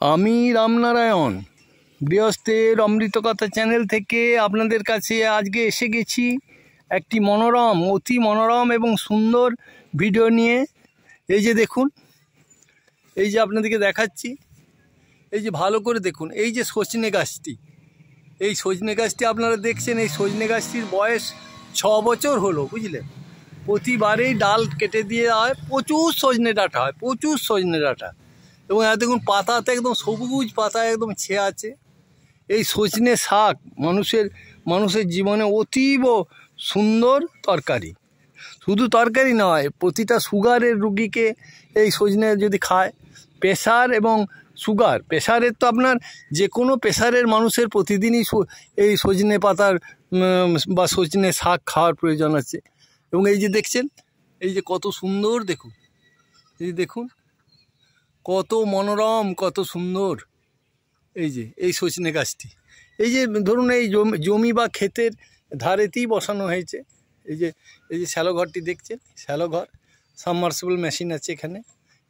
আমি রামনারায়ণ গৃহস্থের অমৃতকথা চ্যানেল থেকে আপনাদের কাছে আজকে এসে গেছি একটি মনোরম অতি মনোরম এবং সুন্দর ভিডিও নিয়ে। এই যে দেখুন, এই যে আপনাদেরকে দেখাচ্ছি, এই যে ভালো করে দেখুন, এই যে সজনে গাছটি, এই সজনে গাছটি আপনারা দেখছেন, এই সজনে গাছটির বয়স 6 বছর হলো, বুঝলেন। প্রতিবারেই ডাল কেটে দিয়ে হয়, প্রচুর সজনে ডাঁটা হয়, প্রচুর সজনে ডাঁটা, এবং দেখুন পাতাতে একদম সবুজ পাতা একদম ছেয়ে আছে। এই সজনে শাক মানুষের জীবনে অতীব সুন্দর তরকারি। শুধু তরকারি নয়, প্রতিটা সুগারের রুগীকে এই সজনে যদি খায়, প্রেশার এবং সুগার, প্রেশারের তো আপনার যে কোনো প্রেশারের মানুষের প্রতিদিনই এই সজনে পাতার বা সজনে শাক খাওয়ার প্রয়োজন আছে। এবং এই যে দেখছেন, এই যে কত সুন্দর দেখুন, এই দেখুন কত মনোরম, কত সুন্দর। এই যে এই সজনে গাছটি, এই যে ধরুন এই জমি বা ক্ষেতের ধারেতেই বসানো হয়েছে। এই যে শ্যালো ঘরটি দেখছেন, শ্যালো ঘর, সাবমার্সিবল মেশিন আছে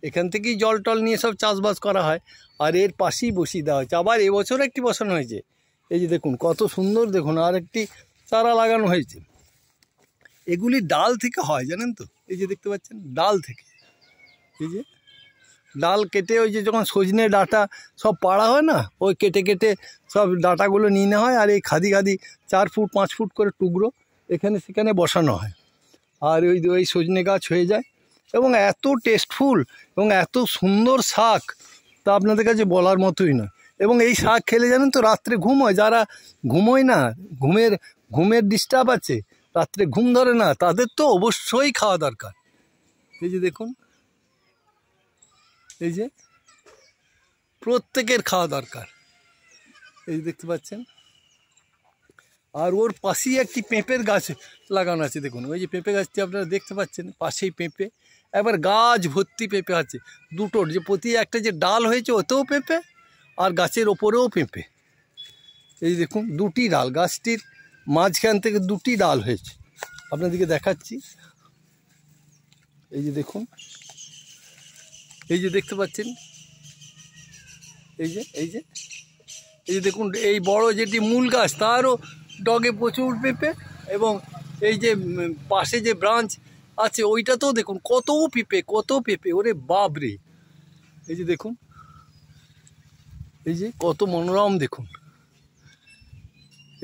এখান থেকেই জল টল নিয়ে সব চাষবাস করা হয়। আর এর পাশেই বসিয়ে দেওয়া হয়েছে। আবার এবছর একটি বসানো হয়েছে। এই যে দেখুন কত সুন্দর, দেখুন আর একটি চারা লাগানো হয়েছে। এগুলি ডাল থেকে হয়, জানেন তো। এই যে দেখতে পাচ্ছেন, ডাল থেকে, এই যে ডাল কেটে ওই যে যখন সজনে ডাঁটা সব পাড়া হয় না, ওই কেটে কেটে সব ডাঁটাগুলো নিয়ে নেওয়া হয়, আর এই খাদি 4 ফুট 5 ফুট করে টুকরো এখানে সেখানে বসানো হয়, আর ওই সজনে গাছ হয়ে যায়। এবং এত টেস্টফুল এবং এত সুন্দর শাক, তা আপনাদের কাছে বলার মতোই নয়। এবং এই শাক খেলে জানেন তো, রাত্রে ঘুম হয়, যারা ঘুমোয় না, ঘুমের ডিস্টার্ব আছে, রাত্রে ঘুম ধরে না, তাদের তো অবশ্যই খাওয়া দরকার। এই যে দেখুন, এই যে প্রত্যেকের খাওয়া দরকার। এই দেখতে পাচ্ছেন। আর ওর পাশেই একটি পেঁপের গাছ লাগানো আছে, দেখুন ওই যে পেঁপে গাছটি আপনারা দেখতে পাচ্ছেন, পাশেই পেঁপে, একবার গাছ ভর্তি পেঁপে আছে দুটোর, যে প্রতি একটা যে ডাল হয়েছে ওতেও পেঁপে, আর গাছের ওপরেও পেঁপে। এই দেখুন দুটি ডাল, গাছটির মাঝখান থেকে দুটি ডাল হয়েছে, আপনাদেরকে দেখাচ্ছি। এই যে দেখুন, এই যে দেখতে পাচ্ছেন, এই যে দেখুন, এই বড় যেটি মূল গাছ, তারও ডগে প্রচুর পেঁপে। এবং এই যে পাশে যে ব্রাঞ্চ আছে ওইটাতেও দেখুন কত পেঁপে, ওরে বাপরে। এই যে দেখুন, এই যে কত মনোরম, দেখুন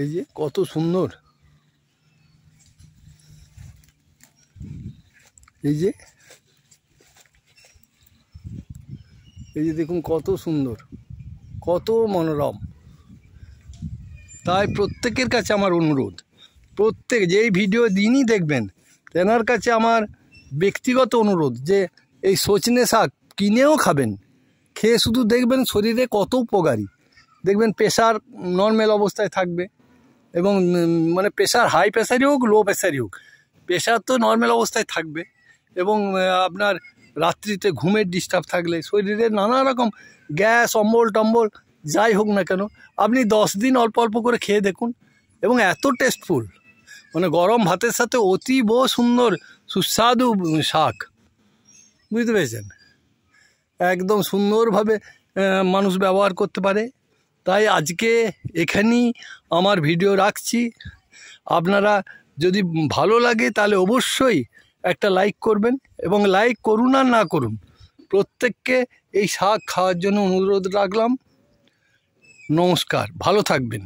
এই যে কত সুন্দর, এই যে দেখুন কত সুন্দর, কত মনোরম। তাই প্রত্যেকের কাছে আমার অনুরোধ, যেই ভিডিও দিনই দেখবেন, তেনার কাছে আমার ব্যক্তিগত অনুরোধ যে এই সজনে শাক কিনেও খাবেন, খেয়ে শুধু দেখবেন শরীরে কত উপকারী। দেখবেন প্রেশার নর্মাল অবস্থায় থাকবে, এবং মানে প্রেশার হাই প্রেশারই হোক লো প্রেশারই হোক, প্রেশার তো নর্মাল অবস্থায় থাকবে। এবং আপনার রাত্রিতে ঘুমের ডিস্টার্ব থাকলে, শরীরে নানা রকম গ্যাস অম্বল টম্বল যাই হোক না কেন, আপনি 10 দিন অল্প অল্প করে খেয়ে দেখুন। এবং এত টেস্টফুল, মানে গরম ভাতের সাথে অতীব সুন্দর সুস্বাদু শাক, বুঝতে পেরেছেন। একদম সুন্দরভাবে মানুষ ব্যবহার করতে পারে। তাই আজকে এখানেই আমার ভিডিও রাখছি। আপনারা যদি ভালো লাগে তাহলে অবশ্যই একটা লাইক করবেন, এবং লাইক করুন আর না করুন, প্রত্যেককে এই শাক খাওয়ার জন্য অনুরোধ রাখলাম। নমস্কার, ভালো থাকবেন।